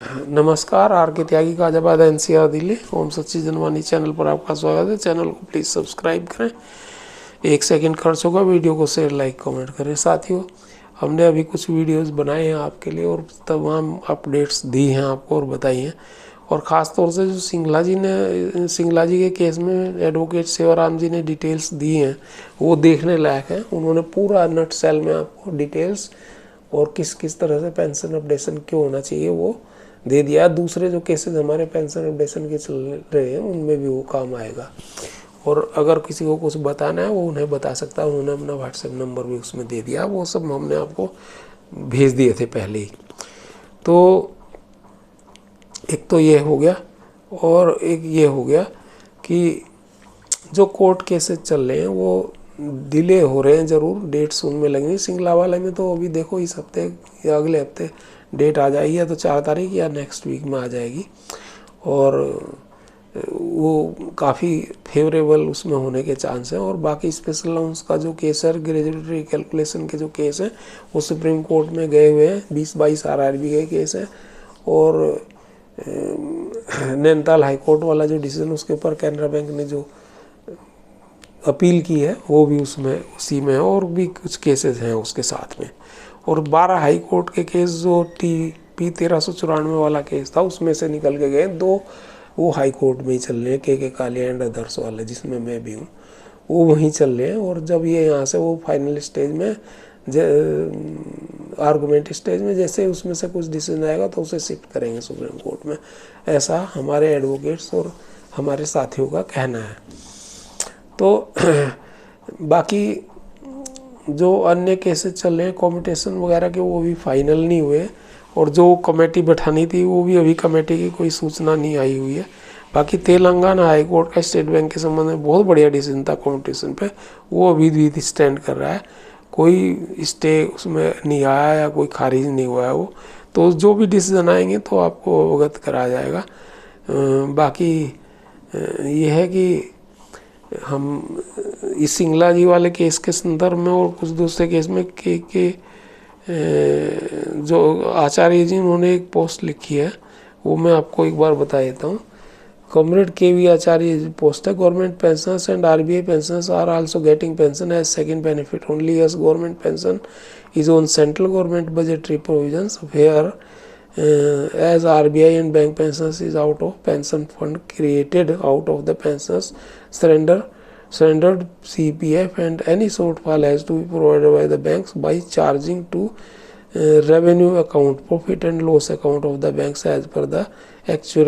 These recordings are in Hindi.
नमस्कार, are K Tyagi Ghaziabad NCR Delhi. ओम सच्ची जनवानी चैनल पर आपका स्वागत है। चैनल को प्लीज़ सब्सक्राइब करें। 1 सेकंड खर्च होगा, वीडियो को शेयर लाइक कमेंट करें। साथियों, हमने अभी कुछ वीडियोस बनाए हैं आपके लिए और तमाम अपडेट्स दी हैं आपको और बताई हैं। और ख़ास तौर से जो सिंगला जी के केस में एडवोकेट सेवाराम जी ने डिटेल्स दी हैं वो देखने लायक है। उन्होंने पूरा नट सेल में आपको डिटेल्स और किस किस तरह से पेंशन अपडेशन क्यों होना चाहिए वो दे दिया। दूसरे जो केसेस हमारे पेंशन अपडेशन के चल रहे हैं उनमें भी वो काम आएगा। और अगर किसी को कुछ बताना है वो उन्हें बता सकता है। उन्होंने अपना व्हाट्सएप नंबर भी उसमें दे दिया। वो सब हमने आपको भेज दिए थे पहले ही। तो एक तो ये हो गया और एक ये हो गया कि जो कोर्ट केसेस चल रहे हैं वो डिले हो रहे हैं ज़रूर। डेट्स उनमें लगेंगी। सिंगला वाले में तो अभी देखो इस हफ्ते या अगले हफ्ते डेट आ जाएगी, या तो 4 तारीख या नेक्स्ट वीक में आ जाएगी। और वो काफ़ी फेवरेबल उसमें होने के चांस हैं। और बाकी स्पेशल अलाउंस का जो केस है, ग्रेजुएटरी कैलकुलेशन के जो केस हैं वो सुप्रीम कोर्ट में गए हुए हैं। 20-22 RRB के केस है। और नैनीताल हाई कोर्ट वाला जो डिसीजन उसके ऊपर कैनरा बैंक ने जो अपील की है वो भी उसमें उसी में है। और भी कुछ केसेस हैं उसके साथ में। और 12 हाई कोर्ट के केस जो TP 1394 वाला केस था उसमें से निकल के गए 2 वो हाई कोर्ट में ही चल रहे हैं। के कालिया एंड अदर्स वाले जिसमें मैं भी हूँ वो वहीं चल रहे हैं। और जब ये यहाँ से वो फाइनल स्टेज में आर्गूमेंट स्टेज में जैसे उसमें से कुछ डिसीजन आएगा तो उसे शिफ्ट करेंगे सुप्रीम कोर्ट में। ऐसा हमारे एडवोकेट्स और हमारे साथियों का कहना है। तो बाकी जो अन्य केसेस चल रहे हैं कॉम्पिटिशन वगैरह के वो भी फाइनल नहीं हुए। और जो कमेटी बैठानी थी वो भी अभी कमेटी की कोई सूचना नहीं आई हुई है। बाकी तेलंगाना हाई कोर्ट का स्टेट बैंक के संबंध में बहुत बढ़िया डिसीजन था कॉम्पिटिशन पे, वो अभी भी स्टैंड कर रहा है। कोई स्टे उसमें नहीं आया या कोई खारिज नहीं हुआ है वो। तो जो भी डिसीजन आएंगे तो आपको अवगत कराया जाएगा। बाकी ये है कि हम इस सिंगला जी वाले केस के संदर्भ में और कुछ दूसरे केस में के जो आचार्य जी उन्होंने एक पोस्ट लिखी है वो मैं आपको एक बार बता देता हूँ। कॉमरेड KV आचार्य पोस्ट है। Government pensioners and RBI pensioners are also getting pension as second benefit only as government pension is on central government budgetary provisions where as RBI and bank pensions is out of pension fund created out of the pensioners surrendered CPF, and any shortfall has to be provided by the banks by charging to revenue account, profit and loss account of the banks as per the actuarial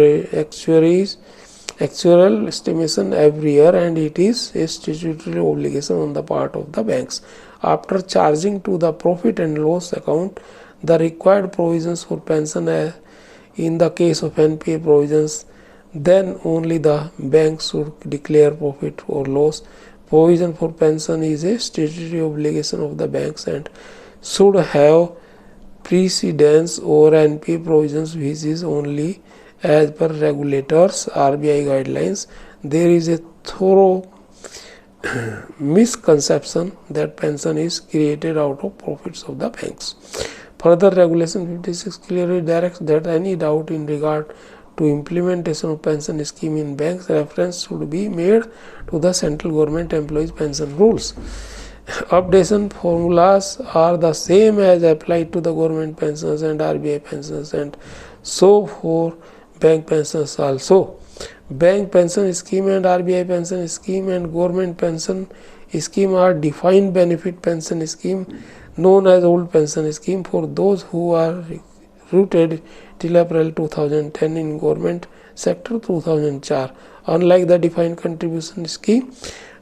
estimation every year, and it is a statutory obligation on the part of the banks. After charging to the profit and loss account the required provisions for pension in the case of NPA provisions, then only the bank should declare profit or loss. Provision for pension is a statutory obligation of the banks and should have precedence over NPA provisions, which is only as per regulators RBI guidelines. There is a thorough misconception that pension is created out of profits of the banks. Further, Regulation 56 clearly directs that any doubt in regard to implementation of pension scheme in banks, reference should be made to the central government employees pension rules. Updation formulas are the same as applied to the government pensions and RBI pensions, and so for bank pensions also. Bank pension scheme and RBI pension scheme and government pension scheme are defined benefit pension scheme known as old pension scheme for those who are recruited till April 2010 in government sector 2004. Unlike the defined contribution scheme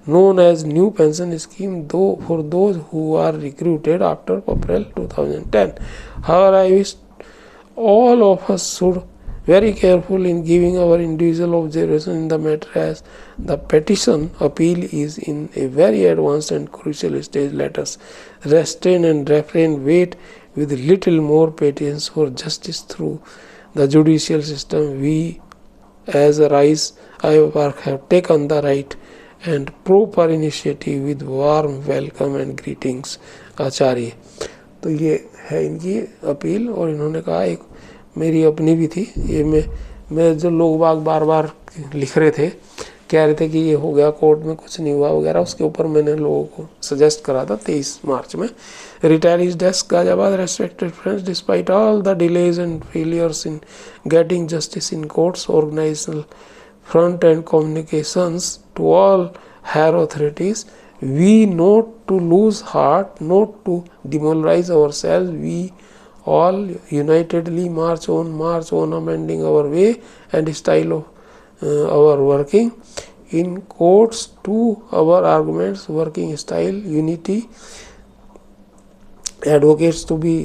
known as new pension scheme though for those who are recruited after April 2010. However, I wish all of us should very careful in giving our individual observation in the matter, as the petition appeal is in a very advanced and crucial stage. Let us restrain and refrain, wait with little more patience for justice through the judicial system. We as a rise have taken the right and proper initiative with warm welcome and greetings. आचार्य। तो ये है इनकी अपील। और इन्होंने कहा एक मेरी अपनी भी थी। ये मैं जो लोग बार बार लिख रहे थे, कह रहे थे कि ये हो गया कोर्ट में कुछ नहीं हुआ वगैरह, उसके ऊपर मैंने लोगों को सजेस्ट करा था 23 मार्च में। Retirees desk Ghaziabad respected friends, despite all the delays and failures in getting justice in courts, organizational front and communications to all higher authorities, we not to lose heart, not to demoralize ourselves, we all unitedly march on amending our way and style of our working in courts to our arguments, working style, unity, advocates to be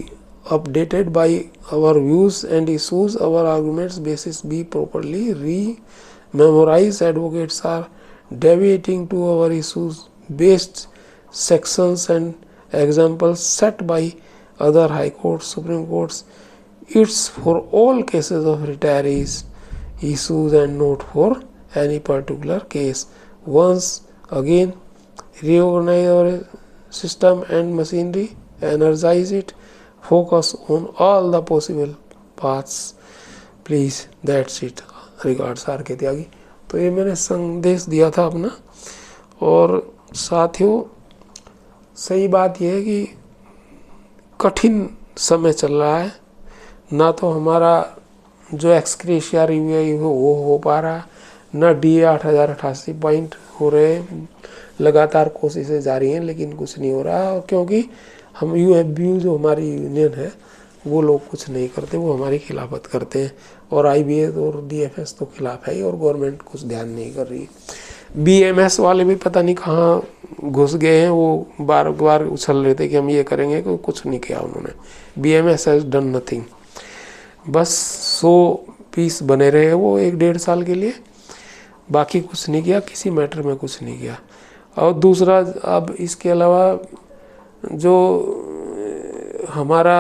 updated by our views and issues, our arguments basis be properly memorized, advocates are deviating to our issues based sections and examples set by other high courts, supreme courts. It's for all cases of retirees issues and not for any particular case. Once again reorganize our system and machinery, energize it, focus on all the possible paths. Please, that's it. Regards R K Tyagi. तो ये मैंने संदेश दिया था अपना। और साथियों, सही बात यह है कि कठिन समय चल रहा है, ना तो हमारा जो एक्सक्रेशिया रिव्यू वो हो पा रहा, ना DA 8088 पॉइंट हो रहे, लगातार कोशिशें जारी हैं लेकिन कुछ नहीं हो रहा। क्योंकि हम UFBU जो हमारी यूनियन है वो लोग कुछ नहीं करते, वो हमारी खिलाफत करते हैं। और IBS और DFS तो खिलाफ है ही, और गवर्नमेंट कुछ ध्यान नहीं कर रही है। BMS वाले भी पता नहीं कहाँ घुस गए हैं, वो बार बार उछल रहे थे कि हम ये करेंगे, कुछ नहीं किया उन्होंने। BMS हैज़ डन नथिंग, बस 100 पीस बने रहे वो 1-1.5 साल के लिए, बाकी कुछ नहीं किया, किसी मैटर में कुछ नहीं किया। और दूसरा, अब इसके अलावा जो हमारा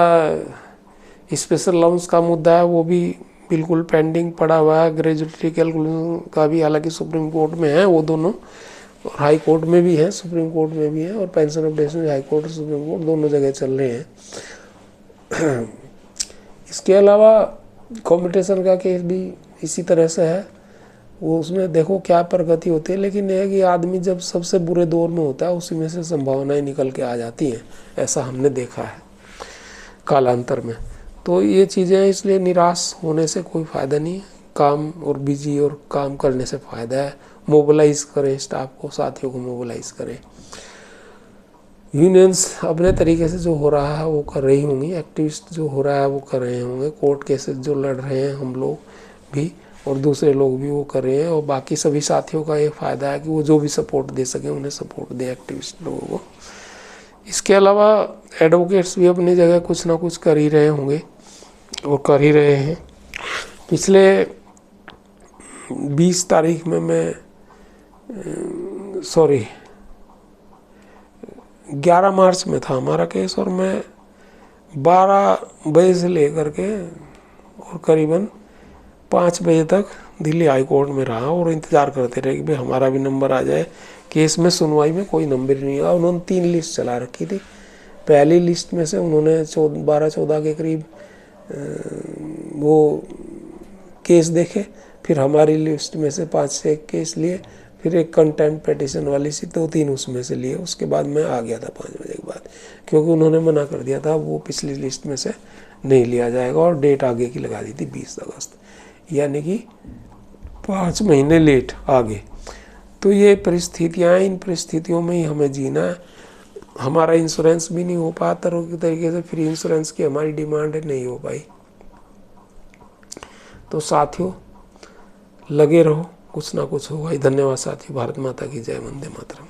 स्पेशल अलाउंस का मुद्दा है वो भी बिल्कुल पेंडिंग पड़ा हुआ है। ग्रेजुएटरी कैलकुलेशन का भी हालांकि सुप्रीम कोर्ट में है वो दोनों, और हाई कोर्ट में भी है, सुप्रीम कोर्ट में भी है, और पेंशन अपडेशन हाई कोर्ट और सुप्रीम कोर्ट दोनों जगह चल रहे हैं। इसके अलावा कॉम्पिटिशन का केस भी इसी तरह से है, वो उसमें देखो क्या प्रगति होती है। लेकिन यह है कि आदमी जब सबसे बुरे दौर में होता है उसी में से संभावनाएं निकल के आ जाती हैं, ऐसा हमने देखा है कालांतर में। तो ये चीज़ें, इसलिए निराश होने से कोई फ़ायदा नहीं है, काम और बिजी और काम करने से फ़ायदा है। मोबिलाइज़ करें स्टाफ को, साथियों को मोबिलाइज़ करें। यूनियंस अपने तरीके से जो हो रहा है वो कर रही होंगी, एक्टिविस्ट जो हो रहा है वो कर रहे होंगे, कोर्ट केसेस जो लड़ रहे हैं हम लोग भी और दूसरे लोग भी वो कर रहे हैं। और बाकी सभी साथियों का ये फ़ायदा है कि वो जो भी सपोर्ट दे सकें उन्हें सपोर्ट दें एक्टिविस्ट लोगों को। इसके अलावा एडवोकेट्स भी अपनी जगह कुछ ना कुछ कर ही रहे होंगे और कर ही रहे हैं। पिछले 20 तारीख में मैं 11 मार्च में था हमारा केस, और मैं 12 बजे से लेकर के और करीबन 5 बजे तक दिल्ली हाई कोर्ट में रहा और इंतज़ार करते रहे कि भाई हमारा भी नंबर आ जाए। केस में सुनवाई में कोई नंबर नहीं आया। उन्होंने 3 लिस्ट चला रखी थी। पहली लिस्ट में से उन्होंने 12-14 के करीब वो केस देखे, फिर हमारी लिस्ट में से 5-6 केस लिए, फिर एक कंटेम्प्ट पिटीशन वाली सी 2-3 उसमें से लिए। उसके बाद मैं आ गया था 5 बजे के बाद, क्योंकि उन्होंने मना कर दिया था वो पिछली लिस्ट में से नहीं लिया जाएगा, और डेट आगे की लगा दी थी 20 अगस्त, यानी कि 5 महीने लेट आगे। तो ये परिस्थितियाँ, इन परिस्थितियों में ही हमें जीना है। हमारा इंश्योरेंस भी नहीं हो पाता तरीके से, फ्री इंश्योरेंस की हमारी डिमांड नहीं हो पाई। तो साथियों लगे रहो, कुछ ना कुछ होगा ही। धन्यवाद साथियों। भारत माता की जय, वंदे मातरम।